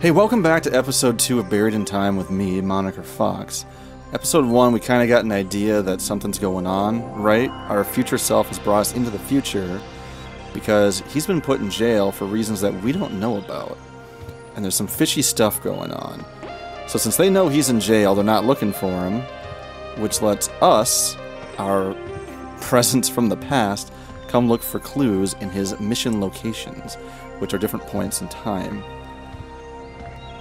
Hey, welcome back to episode 2 of Buried in Time with me, Moniker Fox. Episode 1, we kind of got an idea that something's going on, right? Our future self has brought us into the future because he's been put in jail for reasons that we don't know about. And there's some fishy stuff going on. So since they know he's in jail, they're not looking for him, which lets us, our presence from the past, come look for clues in his mission locations, which are different points in time.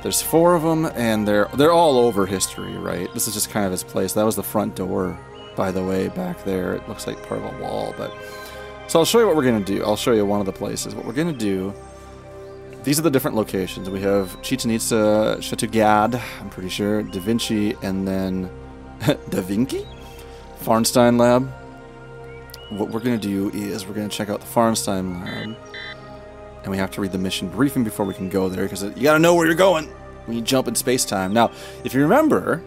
There's 4 of them, and they're all over history, right? This is just kind of his place. That was the front door, by the way, back there. It looks like part of a wall, but... So I'll show you what we're going to do. I'll show you one of the places. What we're going to do... These are the different locations. We have Chichen Itza, Chateau Gad, I'm pretty sure, Da Vinci, and then... Da Vinci? Farnstein Lab. What we're going to do is we're going to check out the Farnstein Lab. And we have to read the mission briefing before we can go there, because you gotta know where you're going when you jump in space-time. Now, if you remember,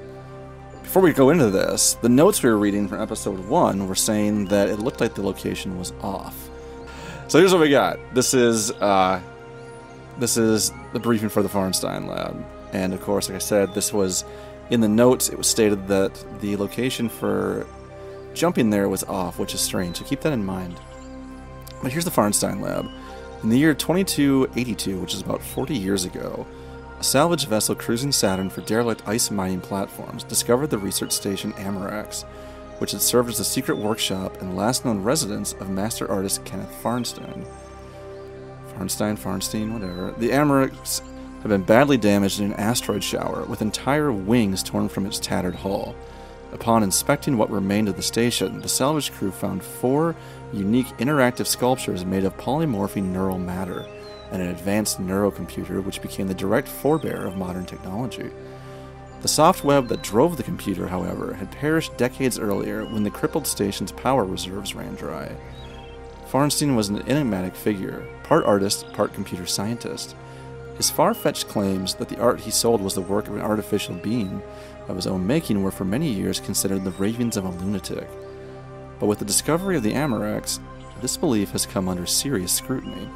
before we go into this, the notes we were reading from episode 1 were saying that it looked like the location was off. So here's what we got. This is the briefing for the Farnstein Lab. And of course, like I said, this was in the notes. It was stated that the location for jumping there was off, which is strange. So keep that in mind. But here's the Farnstein Lab. In the year 2282, which is about 40 years ago, a salvage vessel cruising Saturn for derelict ice mining platforms discovered the research station Amarax, which had served as the secret workshop and last known residence of master artist Kenneth Farnstein. Farnstein, whatever. The Amarax had been badly damaged in an asteroid shower, with entire wings torn from its tattered hull. Upon inspecting what remained of the station, the salvage crew found 4 unique interactive sculptures made of polymorphing neural matter and an advanced neurocomputer which became the direct forebear of modern technology. The soft web that drove the computer, however, had perished decades earlier when the crippled station's power reserves ran dry. Farnstein was an enigmatic figure, part artist, part computer scientist. His far-fetched claims that the art he sold was the work of an artificial being of his own making were for many years considered the ravings of a lunatic. But with the discovery of the Amarax, this belief has come under serious scrutiny.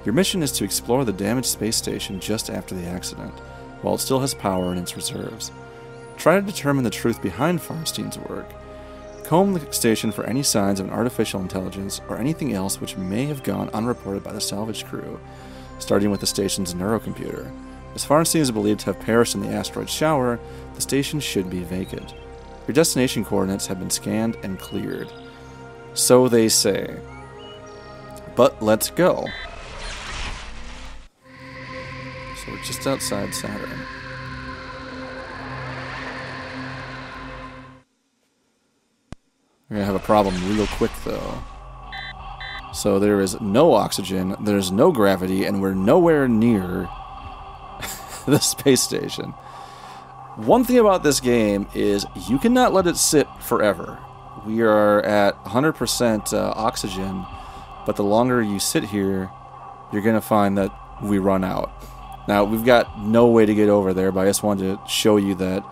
Your mission is to explore the damaged space station just after the accident, while it still has power in its reserves. Try to determine the truth behind Farnstein's work. Comb the station for any signs of an artificial intelligence or anything else which may have gone unreported by the salvage crew, starting with the station's neurocomputer. As Farnstein is believed to have perished in the asteroid shower, the station should be vacant. Your destination coordinates have been scanned and cleared. So they say. But let's go. So we're just outside Saturn. We're going to have a problem real quick, though. So there is no oxygen, there's no gravity, and we're nowhere near the space station. One thing about this game is you cannot let it sit forever. We are at 100% oxygen, but the longer you sit here, you're going to find that we run out. Now, we've got no way to get over there, but I just wanted to show you that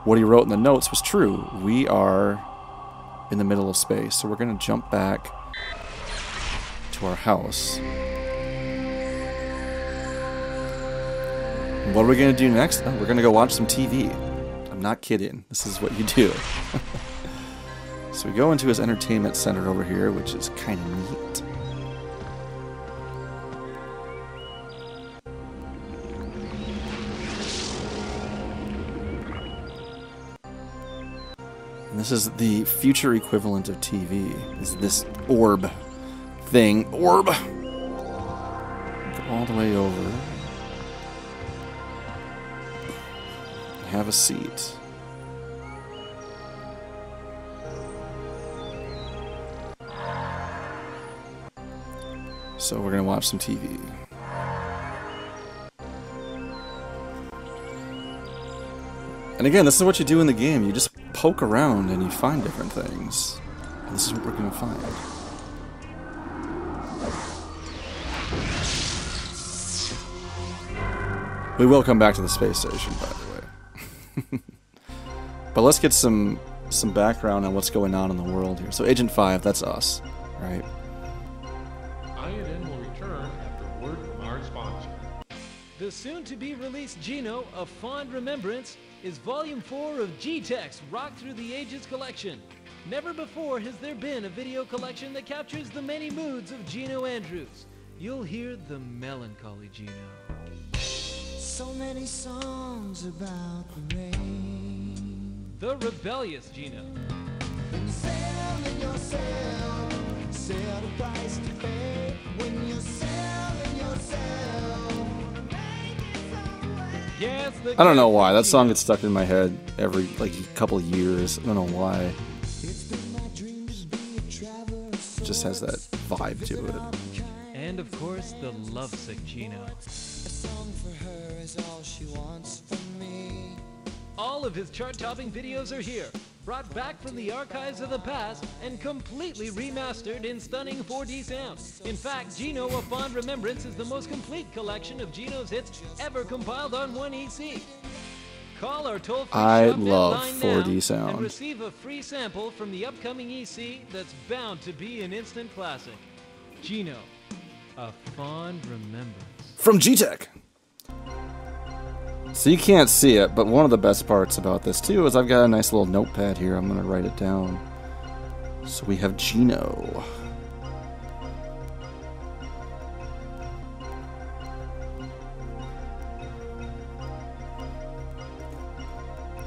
what he wrote in the notes was true. We are in the middle of space, so we're going to jump back to our house. What are we going to do next? Oh, we're going to go watch some TV. I'm not kidding. This is what you do. So we go into his entertainment center over here, which is kind of neat. And this is the future equivalent of TV. Is this orb thing. Orb! Go all the way over. Have a seat. So we're gonna watch some TV. And again, this is what you do in the game. You just poke around and you find different things. And this is what we're gonna find. We will come back to the space station, by the way. But let's get some background on what's going on in the world here. So Agent 5, that's us, right? INN will return after word from our sponsor. The soon-to-be-released Gino, A Fond Remembrance, is Volume 4 of GTech's Rock Through the Ages collection. Never before has there been a video collection that captures the many moods of Gino Andrews. You'll hear the melancholy Gino. So many songs about the rain. The rebellious Gino. When you selling yourself, sell the price to pay. When you're selling yourself, make it somewhere. Yes, the I don't know why. That song Gino. gets stuck in my head every couple of years. I don't know why. It's been my dream to be a traveler. It just has that vibe to it. And of course, the lovesick Gino. A song for her is all she wants from me. All of his chart-topping videos are here, brought back from the archives of the past and completely remastered in stunning 4D sound. In fact, Gino, A Fond Remembrance is the most complete collection of Gino's hits ever compiled on one EC. Call our toll-free I shop love line 4D now sound. and receive a free sample from the upcoming EC that's bound to be an instant classic. Gino, A Fond Remembrance. From GTech. So you can't see it, but one of the best parts about this too is I've got a nice little notepad here. I'm going to write it down. So we have Gino.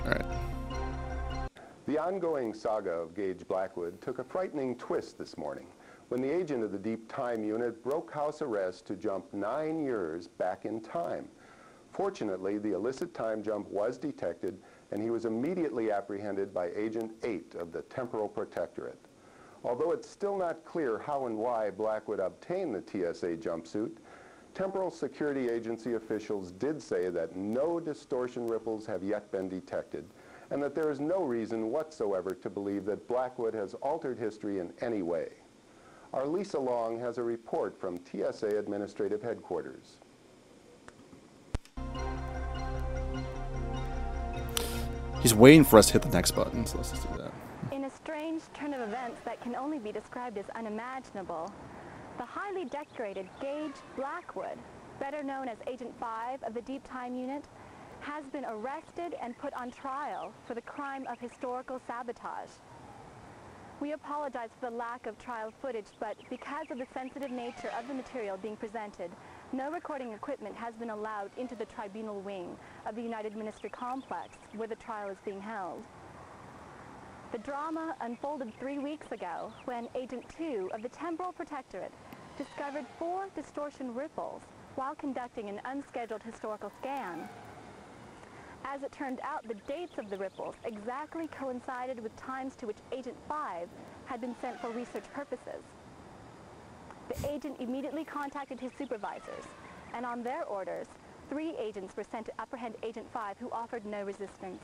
All right. The ongoing saga of Gage Blackwood took a frightening twist this morning when the agent of the Deep Time Unit broke house arrest to jump 9 years back in time. Fortunately, the illicit time jump was detected, and he was immediately apprehended by Agent 8 of the Temporal Protectorate. Although it's still not clear how and why Blackwood obtained the TSA jumpsuit, Temporal Security Agency officials did say that no distortion ripples have yet been detected, and that there is no reason whatsoever to believe that Blackwood has altered history in any way. Our Lisa Long has a report from TSA Administrative Headquarters. He's waiting for us to hit the next button, so let's just do that. In a strange turn of events that can only be described as unimaginable, the highly decorated Gage Blackwood, better known as Agent 5 of the Deep Time Unit, has been arrested and put on trial for the crime of historical sabotage. We apologize for the lack of trial footage, but because of the sensitive nature of the material being presented, no recording equipment has been allowed into the tribunal wing of the United Ministry Complex where the trial is being held. The drama unfolded 3 weeks ago when Agent 2 of the Temporal Protectorate discovered 4 distortion ripples while conducting an unscheduled historical scan. As it turned out, the dates of the ripples exactly coincided with times to which Agent 5 had been sent for research purposes. The agent immediately contacted his supervisors, and on their orders, 3 agents were sent to apprehend Agent 5, who offered no resistance.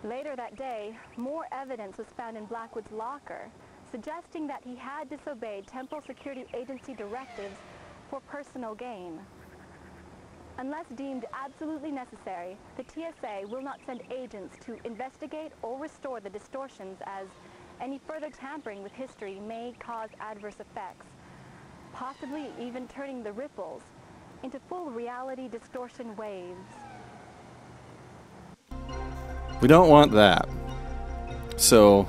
Later that day, more evidence was found in Blackwood's locker, suggesting that he had disobeyed Temporal Security Agency directives for personal gain. Unless deemed absolutely necessary, the TSA will not send agents to investigate or restore the distortions, as any further tampering with history may cause adverse effects, possibly even turning the ripples into full reality distortion waves. We don't want that. So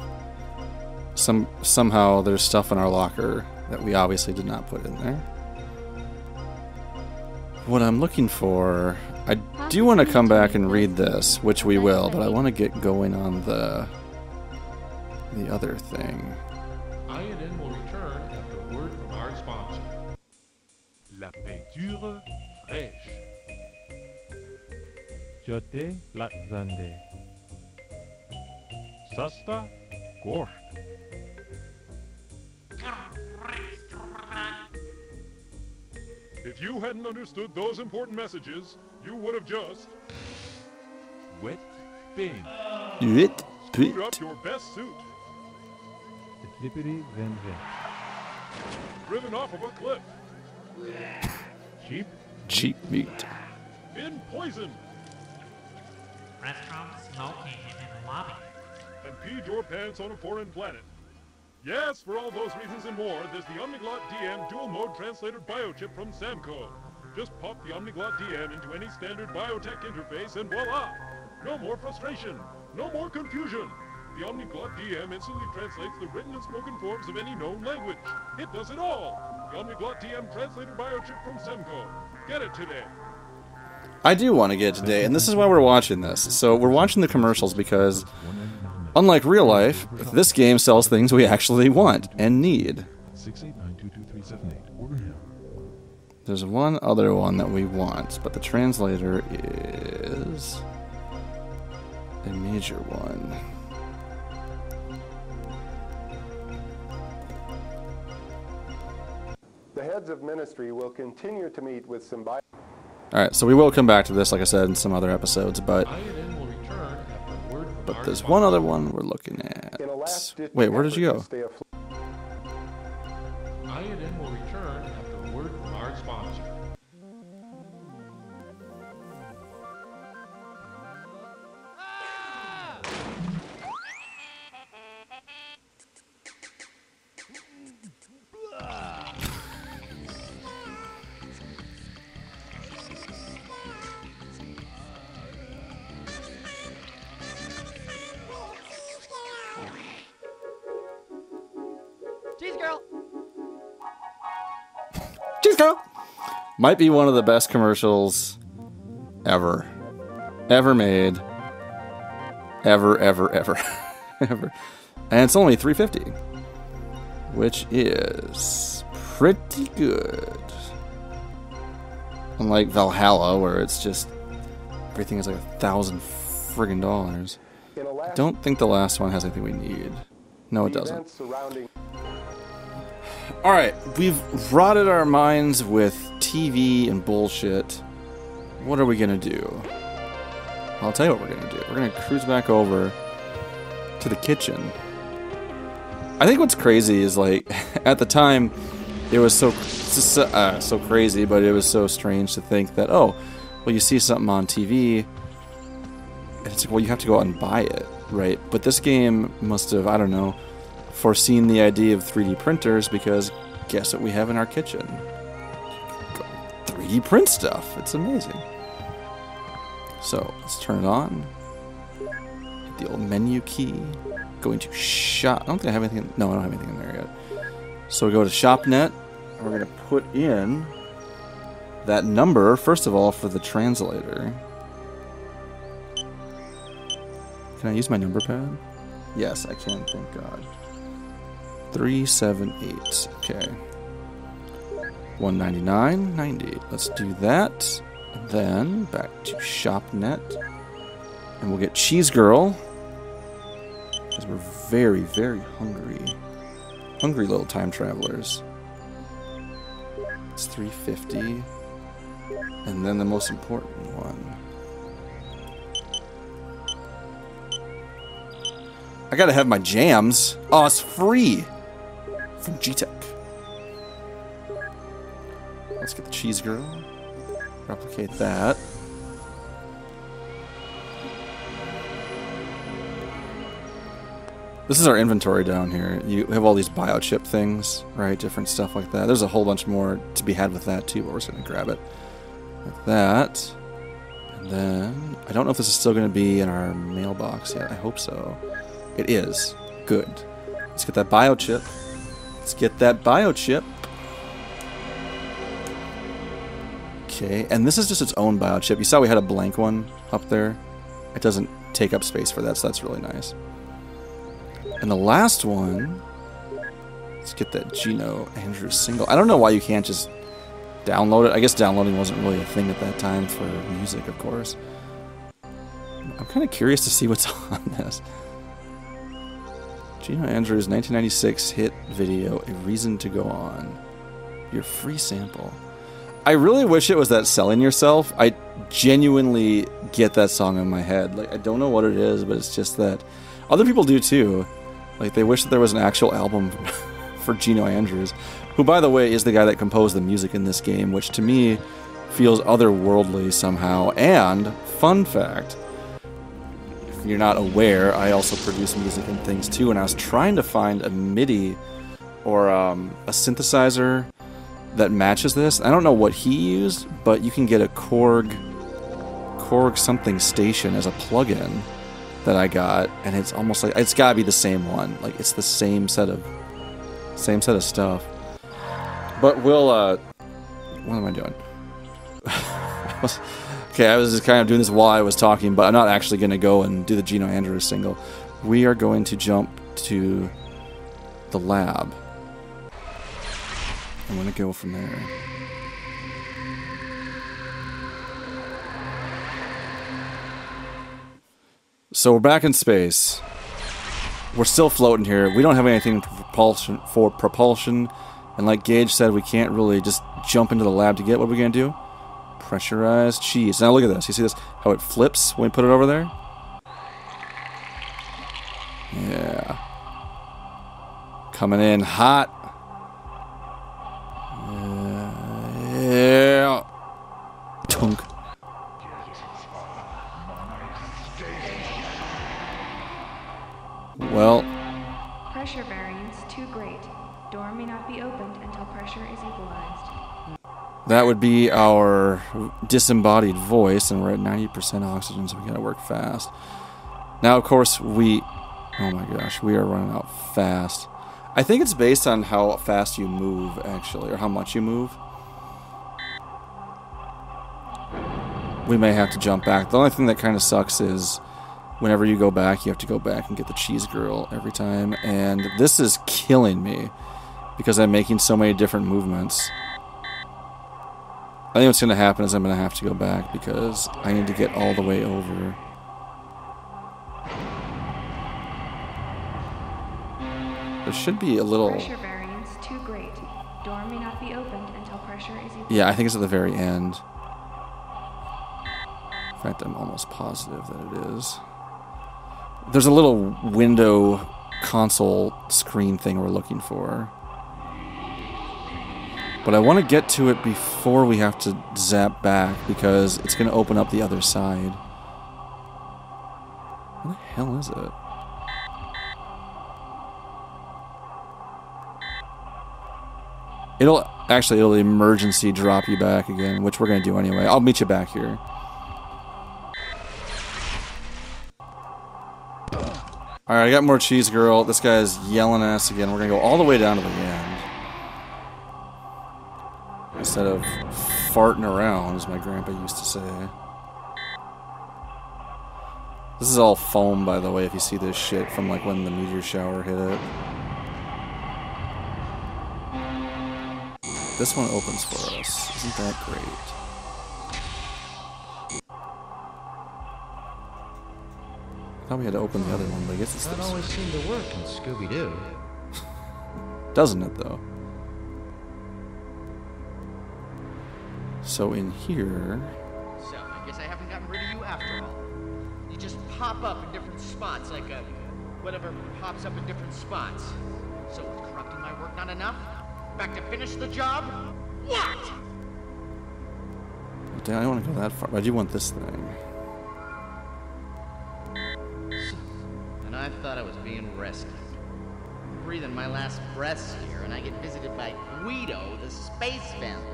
somehow there's stuff in our locker that we obviously did not put in there. What I'm looking for, I do want to come back and read this, which we will, but I want to get going on the other thing. INN will return after a word from our sponsor. La peinture fraîche. Jote Latzande. Sasta Gorsht. If you hadn't understood those important messages, you would have just wet paint. It Screwed up your best suit. Flippity Venve. Driven off of a cliff. Cheap. cheap meat. Been poisoned. Restaurant smoking in the lobby. And peed your pants on a foreign planet. Yes, for all those reasons and more, there's the Omniplot DM dual mode translator biochip from Samco. Just pop the Omniplot DM into any standard biotech interface and voila! No more frustration, no more confusion. The Omniplot DM instantly translates the written and spoken forms of any known language. It does it all. The Omniplot DM Translator biochip from Semco. Get it today. I do want to get it today, and this is why we're watching this. So we're watching the commercials because, unlike real life, this game sells things we actually want and need. 689222378. Order now. There's one other one that we want, but the translator is a major one. The heads of ministry will continue to meet with symbiotic. Alright, so we will come back to this, like I said, in some other episodes, but INN will return after word from our there's one other one we're looking at. In a last-ditch Wait, where did you effort go? to stay afloat. INN will return after word from our sponsor. Cheese girl. Cheese girl! Might be one of the best commercials ever. Ever made. Ever. Ever. And it's only $3.50. Which is pretty good. Unlike Valhalla, where it's just everything is like $1,000 friggin' dollars. In a I last don't think the last one has anything we need. No, it the doesn't. events surrounding Alright, we've rotted our minds with TV and bullshit. What are we gonna do? I'll tell you what we're gonna do. We're gonna cruise back over to the kitchen. I think what's crazy is, like, at the time, it was so crazy, but it was so strange to think that, oh, well, you see something on TV, and it's like, well, you have to go out and buy it, right? But this game must have, I don't know, foreseen the idea of 3D printers, because guess what we have in our kitchen? 3D print stuff. It's amazing. So let's turn it on. Hit the old menu key. Going to shop. I don't think I have anything. No, I don't have anything in there yet. So we go to ShopNet. And we're going to put in that number, first of all, for the translator. Can I use my number pad? Yes, I can. Thank God. 378. Okay. 199.90. Let's do that. And then back to ShopNet. And we'll get Cheese Girl. Because we're very, very hungry. Hungry little time travelers. It's 350. And then the most important one. I gotta have my jams. Oh, it's free. From GTech. Let's get the Cheese Girl. Replicate that. This is our inventory down here. You have all these biochip things, right? Different stuff like that. There's a whole bunch more to be had with that too, but we're just gonna grab it. Like that. And then, I don't know if this is still gonna be in our mailbox yet. I hope so. It is. Good. Let's get that biochip. Let's get that biochip. Okay, and this is just its own biochip. You saw we had a blank one up there. It doesn't take up space for that, so that's really nice. And the last one, let's get that Gino Andrews single. I don't know why you can't just download it. I guess downloading wasn't really a thing at that time for music, of course. I'm kind of curious to see what's on this. Gino Andrews' 1996 hit video, A Reason to Go On. Your free sample. I really wish it was that Selling Yourself. I genuinely get that song in my head. Like, I don't know what it is, but it's just that. Other people do too. Like, they wish that there was an actual album for Gino Andrews, who, by the way, is the guy that composed the music in this game, which to me feels otherworldly somehow. And, fun fact, if you're not aware, I also produce music and things too, and I was trying to find a MIDI or a synthesizer that matches this. I don't know what he used, but you can get a Korg something station as a plugin that I got, and it's almost like it's gotta be the same one. Like it's the same set of stuff. But we'll what am I doing? Okay, I was just kind of doing this while I was talking, but I'm not actually going to go and do the Gino Andrews single. We are going to jump to the lab. I'm going to go from there. So we're back in space. We're still floating here. We don't have anything for propulsion. And like Gage said, we can't really just jump into the lab to get what we're going to do. Pressurized cheese. Now look at this. You see this? How it flips when we put it over there? Yeah. Coming in hot. Yeah. Tunk. Well. Pressure variance too great. Door may not be opened until pressure is equalized. That would be our disembodied voice, and we're at 90% oxygen, so we gotta work fast. Now, of course, oh my gosh, we are running out fast. I think it's based on how fast you move, actually, or how much you move. We may have to jump back. The only thing that kind of sucks is whenever you go back, you have to go back and get the cheese girl every time, and this is killing me because I'm making so many different movements. I think what's going to happen is I'm going to have to go back because I need to get all the way over. There should be a little... Pressure variance too great. Door may not be opened until pressure is equal. Yeah, I think it's at the very end. In fact, I'm almost positive that it is. There's a little window console screen thing we're looking for. But I want to get to it before we have to zap back because it's going to open up the other side. What the hell is it? It'll emergency drop you back again, which we're going to do anyway. I'll meet you back here. Alright, I got more cheese girl. This guy's yelling at us again. We're going to go all the way down to the end. Instead of farting around, as my grandpa used to say. This is all foam, by the way, if you see this shit from like when the meteor shower hit it. This one opens for us. Isn't that great? I thought we had to open the other one, but I guess it's this. That always seemed to work in Scooby-Doo. Doesn't it, though? So in here... So, I guess I haven't gotten rid of you after all. You just pop up in different spots, like whatever pops up in different spots. So, with corrupting my work not enough? Back to finish the job? What? Damn, I don't want to go that far, but I do want this thing. And I thought I was being rescued. I'm breathing my last breaths here, and I get visited by Guido, the space family.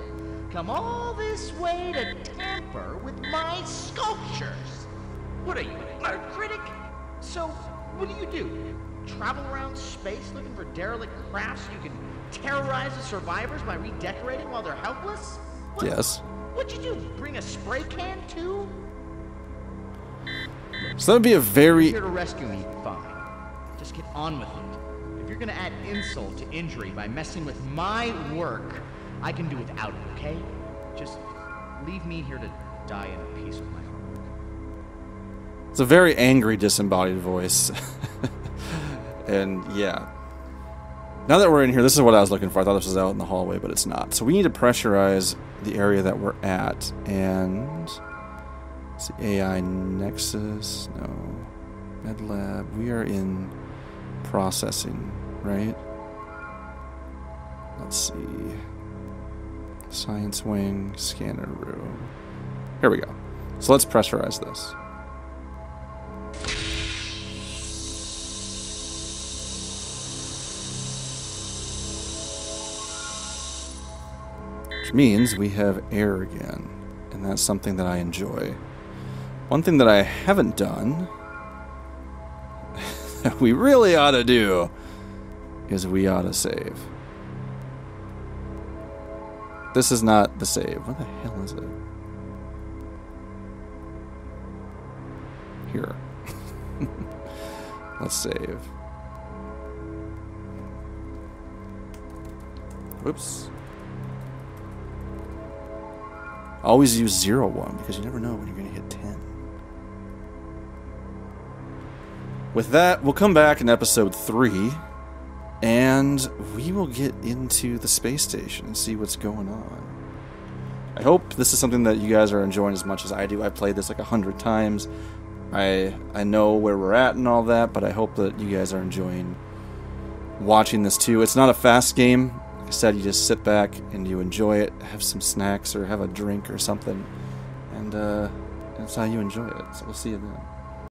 Come all this way to tamper with my sculptures. What are you, an art critic? So, what do? Travel around space looking for derelict crafts you can terrorize the survivors by redecorating while they're helpless? What, yes. What'd you do? Bring a spray can too? So that would be a very... You're here to rescue me, fine. Just get on with it. If you're gonna add insult to injury by messing with my work, I can do without it, okay? Just leave me here to die in peace with my hard work. It's a very angry, disembodied voice. And yeah. Now that we're in here, this is what I was looking for. I thought this was out in the hallway, but it's not. So we need to pressurize the area that we're at. And it's the AI Nexus. No. Med Lab. We are in processing, right? Let's see. Science wing, scanner room. Here we go. So let's pressurize this. Which means we have air again, and that's something that I enjoy. One thing that I haven't done, that we really ought to do, is we ought to save. This is not the save. What the hell is it? Here. Let's save. Whoops. Always use 0-1 because you never know when you're going to hit 10. With that, we'll come back in episode 3 and we will get into the space station and see what's going on. I hope this is something that you guys are enjoying as much as I do. I played this like 100 times. I know where we're at and all that, but I hope that you guys are enjoying watching this too. It's not a fast game. Like I said, you just sit back and you enjoy it, have some snacks or have a drink or something, and that's how you enjoy it. So we'll see you then.